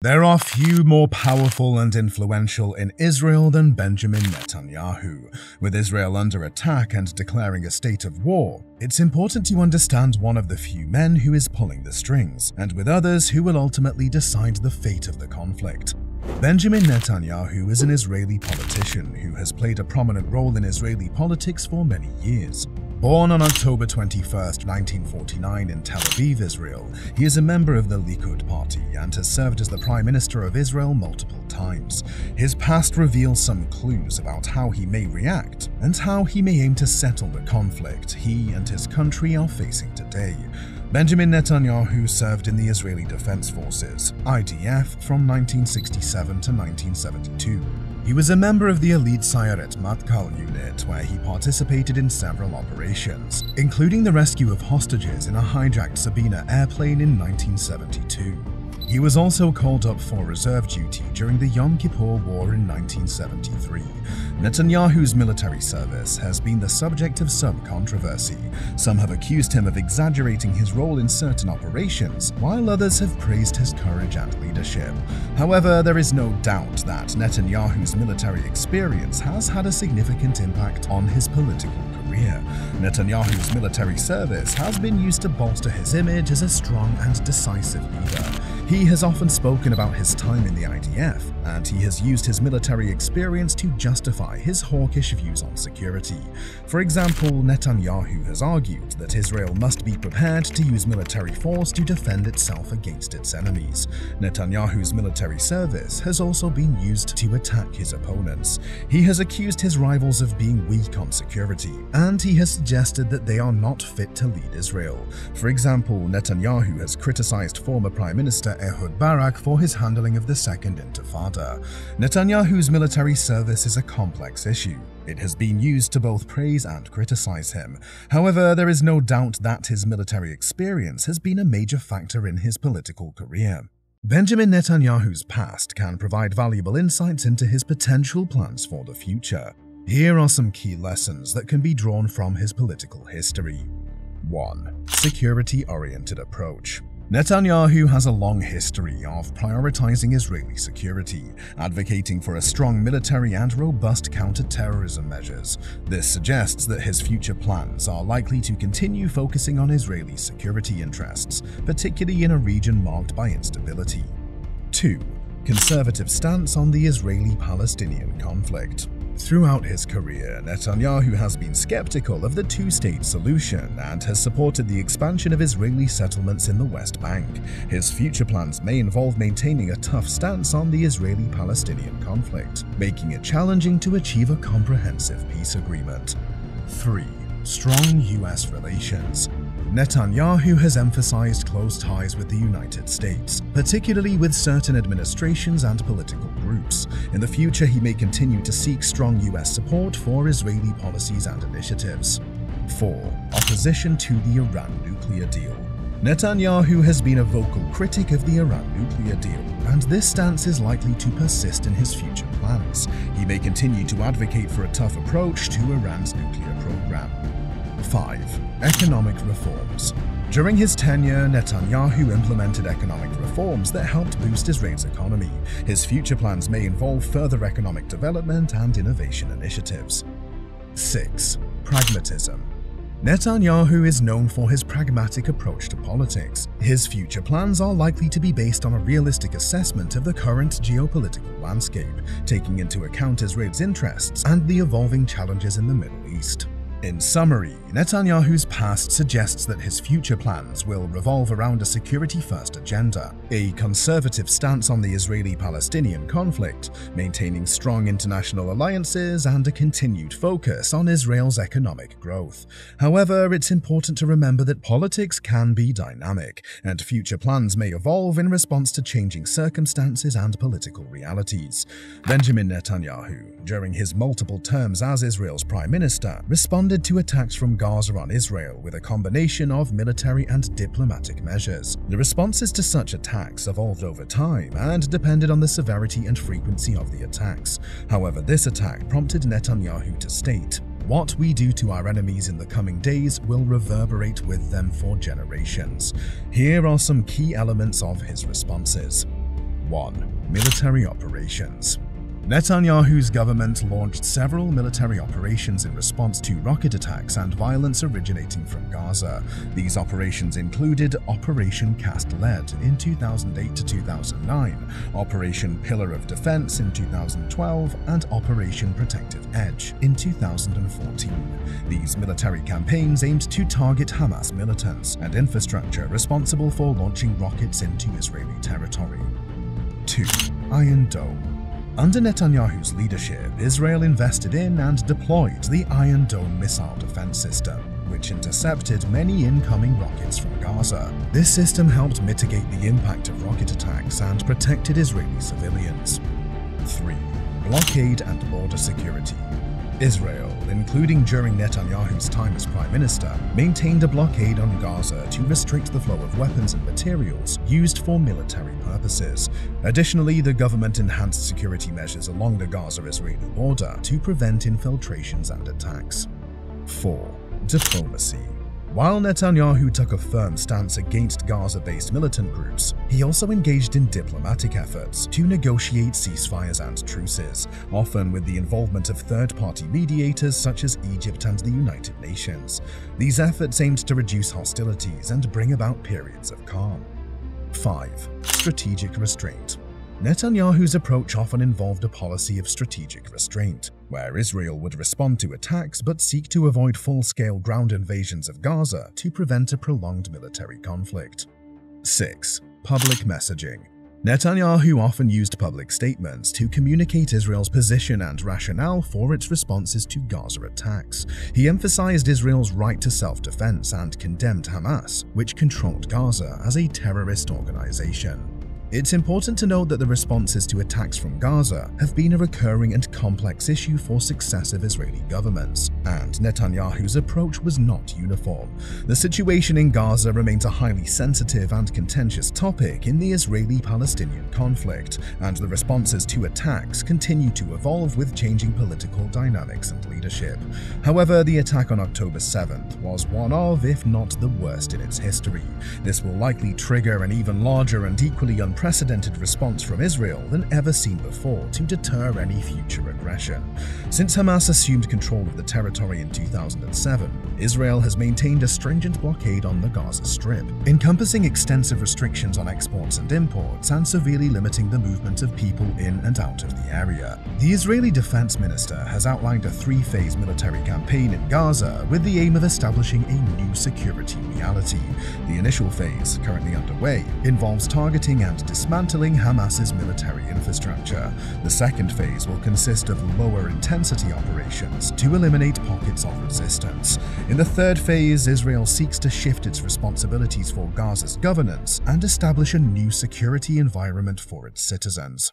There are few more powerful and influential in Israel than Benjamin Netanyahu. With Israel under attack and declaring a state of war, it's important to understand one of the few men who is pulling the strings, and with others who will ultimately decide the fate of the conflict. Benjamin Netanyahu is an Israeli politician who has played a prominent role in Israeli politics for many years. Born on October 21, 1949 in Tel Aviv, Israel, he is a member of the Likud party and has served as the Prime Minister of Israel multiple times. His past reveals some clues about how he may react and how he may aim to settle the conflict he and his country are facing today. Benjamin Netanyahu served in the Israeli Defense Forces, IDF, from 1967 to 1972. He was a member of the elite Sayeret Matkal unit, where he participated in several operations, including the rescue of hostages in a hijacked Sabina airplane in 1972. He was also called up for reserve duty during the Yom Kippur War in 1973. Netanyahu's military service has been the subject of some controversy. Some have accused him of exaggerating his role in certain operations, while others have praised his courage and leadership. However, there is no doubt that Netanyahu's military experience has had a significant impact on his political career. Netanyahu's military service has been used to bolster his image as a strong and decisive leader. He has often spoken about his time in the IDF, and he has used his military experience to justify his hawkish views on security. For example, Netanyahu has argued that Israel must be prepared to use military force to defend itself against its enemies. Netanyahu's military service has also been used to attack his opponents. He has accused his rivals of being weak on security, and he has suggested that they are not fit to lead Israel. For example, Netanyahu has criticized former Prime Minister Ehud Barak for his handling of the Second Intifada. Netanyahu's military service is a complex issue. It has been used to both praise and criticize him. However, there is no doubt that his military experience has been a major factor in his political career. Benjamin Netanyahu's past can provide valuable insights into his potential plans for the future. Here are some key lessons that can be drawn from his political history. 1. Security-oriented approach. Netanyahu has a long history of prioritizing Israeli security, advocating for a strong military and robust counter-terrorism measures. This suggests that his future plans are likely to continue focusing on Israeli security interests, particularly in a region marked by instability. 2. Conservative stance on the Israeli-Palestinian conflict. Throughout his career, Netanyahu has been skeptical of the two-state solution and has supported the expansion of Israeli settlements in the West Bank. His future plans may involve maintaining a tough stance on the Israeli-Palestinian conflict, making it challenging to achieve a comprehensive peace agreement. 3. Strong U.S. relations. Netanyahu has emphasized close ties with the United States, particularly with certain administrations and political groups. In the future, he may continue to seek strong U.S. support for Israeli policies and initiatives. 4. Opposition to the Iran nuclear deal. Netanyahu has been a vocal critic of the Iran nuclear deal, and this stance is likely to persist in his future plans. He may continue to advocate for a tough approach to Iran's nuclear program. 5. Economic reforms. During his tenure, Netanyahu implemented economic reforms that helped boost Israel's economy. His future plans may involve further economic development and innovation initiatives. 6. Pragmatism. Netanyahu is known for his pragmatic approach to politics. His future plans are likely to be based on a realistic assessment of the current geopolitical landscape, taking into account Israel's interests and the evolving challenges in the Middle East. In summary, Netanyahu's past suggests that his future plans will revolve around a security-first agenda, a conservative stance on the Israeli-Palestinian conflict, maintaining strong international alliances, and a continued focus on Israel's economic growth. However, it's important to remember that politics can be dynamic, and future plans may evolve in response to changing circumstances and political realities. Benjamin Netanyahu, during his multiple terms as Israel's Prime Minister, responded to attacks from Gaza on Israel with a combination of military and diplomatic measures. The responses to such attacks evolved over time and depended on the severity and frequency of the attacks. However, this attack prompted Netanyahu to state, "What we do to our enemies in the coming days will reverberate with them for generations." Here are some key elements of his responses. 1. Military operations. Netanyahu's government launched several military operations in response to rocket attacks and violence originating from Gaza. These operations included Operation Cast Lead in 2008 to 2009, Operation Pillar of Defense in 2012, and Operation Protective Edge in 2014. These military campaigns aimed to target Hamas militants and infrastructure responsible for launching rockets into Israeli territory. 2. Iron Dome. Under Netanyahu's leadership, Israel invested in and deployed the Iron Dome missile defense system, which intercepted many incoming rockets from Gaza. This system helped mitigate the impact of rocket attacks and protected Israeli civilians. 3. Blockade and border security. Israel, including during Netanyahu's time as Prime Minister, maintained a blockade on Gaza to restrict the flow of weapons and materials used for military purposes. Additionally, the government enhanced security measures along the Gaza-Israeli border to prevent infiltrations and attacks. 4. Diplomacy. While Netanyahu took a firm stance against Gaza-based militant groups, he also engaged in diplomatic efforts to negotiate ceasefires and truces, often with the involvement of third-party mediators such as Egypt and the United Nations. These efforts aimed to reduce hostilities and bring about periods of calm. 5. Strategic restraint. Netanyahu's approach often involved a policy of strategic restraint, where Israel would respond to attacks but seek to avoid full-scale ground invasions of Gaza to prevent a prolonged military conflict. 6. Public messaging. Netanyahu often used public statements to communicate Israel's position and rationale for its responses to Gaza attacks. He emphasized Israel's right to self-defense and condemned Hamas, which controlled Gaza, as a terrorist organization. It's important to note that the responses to attacks from Gaza have been a recurring and complex issue for successive Israeli governments, and Netanyahu's approach was not uniform. The situation in Gaza remains a highly sensitive and contentious topic in the Israeli-Palestinian conflict, and the responses to attacks continue to evolve with changing political dynamics and leadership. However, the attack on October 7th was one of, if not the worst in its history. This will likely trigger an even larger and equally unprecedented response from Israel than ever seen before to deter any future aggression. Since Hamas assumed control of the territory in 2007, Israel has maintained a stringent blockade on the Gaza Strip, encompassing extensive restrictions on exports and imports and severely limiting the movement of people in and out of the area. The Israeli defense minister has outlined a three-phase military campaign in Gaza with the aim of establishing a new security reality. The initial phase, currently underway, involves targeting and dismantling Hamas's military infrastructure. The second phase will consist of lower-intensity operations to eliminate pockets of resistance. In the third phase, Israel seeks to shift its responsibilities for Gaza's governance and establish a new security environment for its citizens.